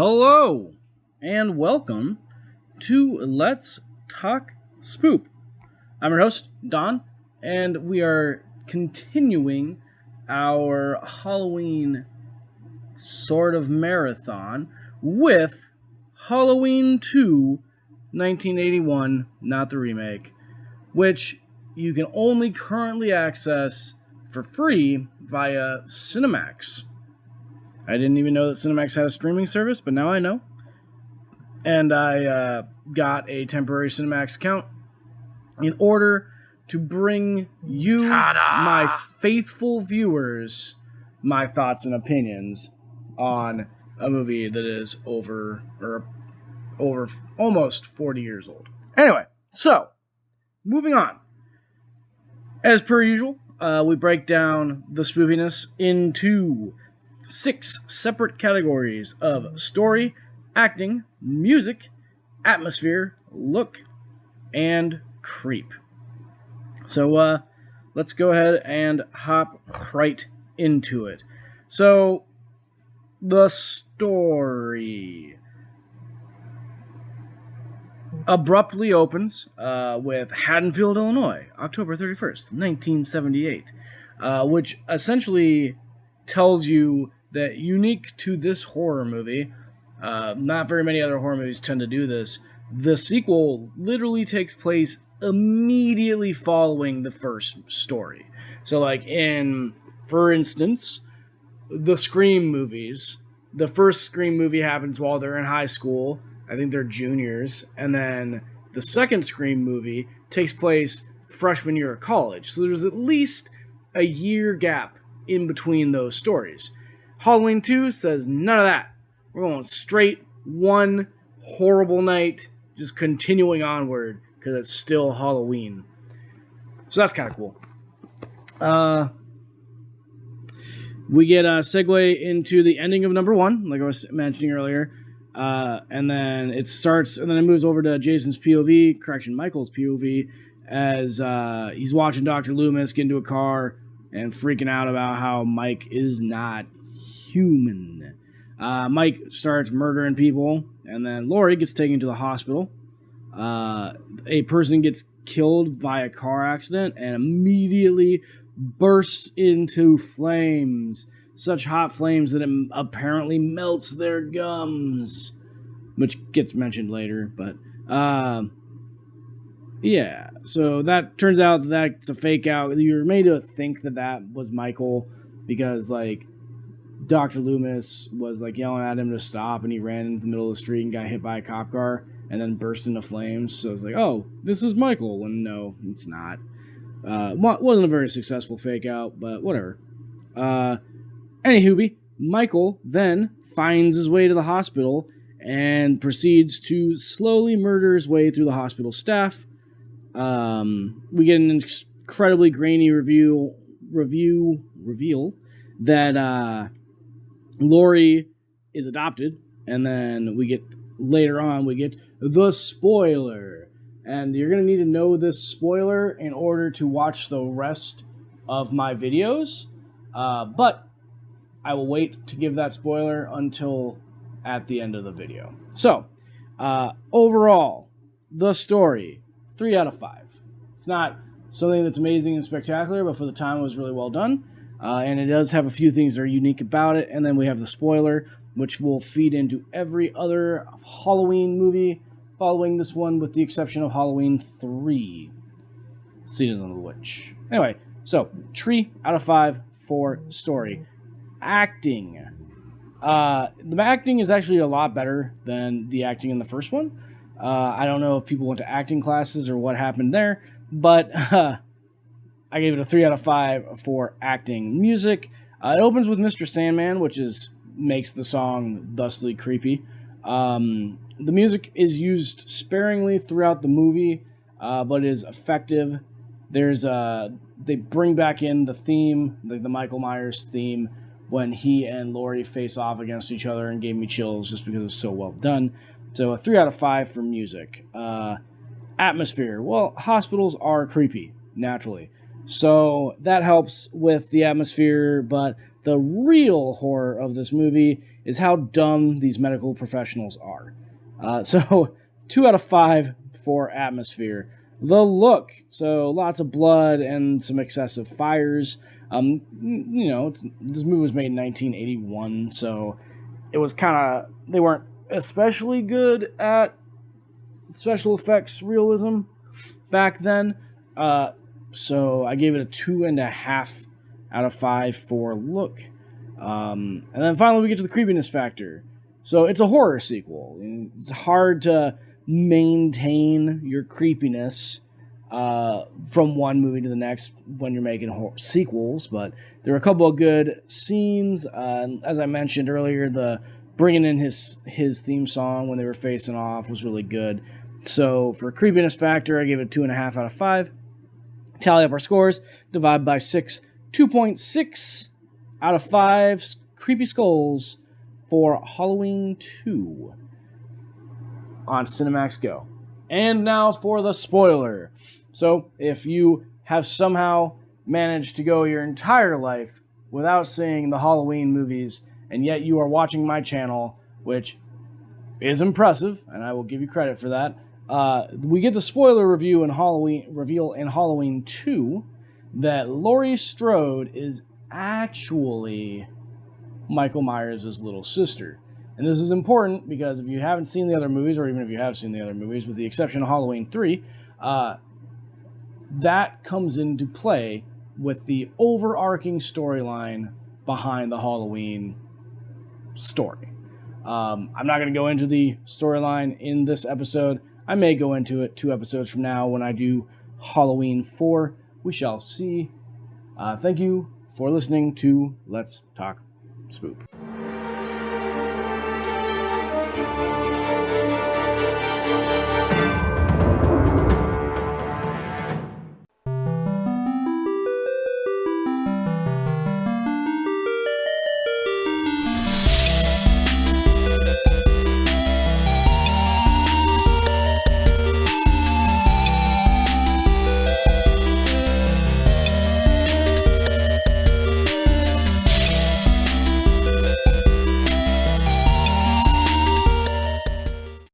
Hello, and welcome to Let's Talk Spoop. I'm your host, Don, and we are continuing our Halloween sort of marathon with Halloween 2, 1981, not the remake, which you can only currently access for free via Cinemax. I didn't even know that Cinemax had a streaming service, but now I know. And I got a temporary Cinemax account in order to bring you, my faithful viewers, my thoughts and opinions on a movie that is over almost 40 years old. Anyway, so, moving on. As per usual, we break down the spoopiness into 6 separate categories of story, acting, music, atmosphere, look, and creep. So let's go ahead and hop right into it. So, the story abruptly opens with Haddonfield, Illinois, October 31st, 1978, which essentially tells you that unique to this horror movie, not very many other horror movies tend to do this, the sequel literally takes place immediately following the first story. So like for instance, the Scream movies, the first Scream movie happens while they're in high school, I think they're juniors, and then the second Scream movie takes place freshman year of college. So there's at least a year gap in between those stories. Halloween 2 says none of that. We're going straight one horrible night, just continuing onward, because it's still Halloween. So that's kind of cool. We get a segue into the ending of number 1, like I was mentioning earlier. And then it starts, and then it moves over to Jason's POV, Michael's POV, as he's watching Dr. Loomis get into a car and freaking out about how Mike is not human. Mike starts murdering people, and then Laurie gets taken to the hospital. A person gets killed via car accident and immediately bursts into flames. Such hot flames that it apparently melts their gums, which gets mentioned later, but yeah, so that turns out that's a fake out. You're made to think that was Michael, because like Dr. Loomis was like yelling at him to stop, and he ran into the middle of the street and got hit by a cop car and then burst into flames. So it's like, oh, this is Michael, when no, it's not. Wasn't a very successful fake out, but whatever. Anywho, Michael then finds his way to the hospital and proceeds to slowly murder his way through the hospital staff. We get an incredibly grainy reveal that Laurie is adopted, and then later on we get the spoiler, and you're gonna need to know this spoiler in order to watch the rest of my videos. But I will wait to give that spoiler until at the end of the video. So, overall, the story, 3 out of 5. It's not something that's amazing and spectacular, but for the time it was really well done. And it does have a few things that are unique about it. And then we have the spoiler, which will feed into every other Halloween movie following this one, with the exception of Halloween 3, Season of the Witch. Anyway, so 3 out of 5 for story. Acting. The acting is actually a lot better than the acting in the first one. I don't know if people went to acting classes or what happened there, but I gave it a 3 out of 5 for acting. Music. It opens with Mr. Sandman, which makes the song thusly creepy. The music is used sparingly throughout the movie, but is effective. They bring back in the theme, like the Michael Myers theme, when he and Laurie face off against each other, and gave me chills just because it's so well done. So a 3 out of 5 for music. Atmosphere. Well, hospitals are creepy, naturally. So that helps with the atmosphere, but the real horror of this movie is how dumb these medical professionals are. So 2 out of 5 for atmosphere. The look, so lots of blood and some excessive fires. This movie was made in 1981, so it was they weren't especially good at special effects realism back then. So I gave it a 2.5 out of 5 for look. And then finally we get to the creepiness factor. So it's a horror sequel. It's hard to maintain your creepiness from one movie to the next when you're making sequels, but there are a couple of good scenes. As I mentioned earlier, the bringing in his theme song when they were facing off was really good. So for creepiness factor, I gave it 2.5 out of 5. Tally up our scores, divide by 6, 2.6 out of 5 creepy skulls for Halloween 2 on Cinemax Go. And now for the spoiler. So if you have somehow managed to go your entire life without seeing the Halloween movies, and yet you are watching my channel, which is impressive, and I will give you credit for that, we get the spoiler review in reveal in Halloween 2 that Laurie Strode is actually Michael Myers' little sister. And this is important because if you haven't seen the other movies, or even if you have seen the other movies, with the exception of Halloween 3, that comes into play with the overarching storyline behind the Halloween story. I'm not going to go into the storyline in this episode. I may go into it 2 episodes from now when I do Halloween 4. We shall see. Thank you for listening to Let's Talk Spoop.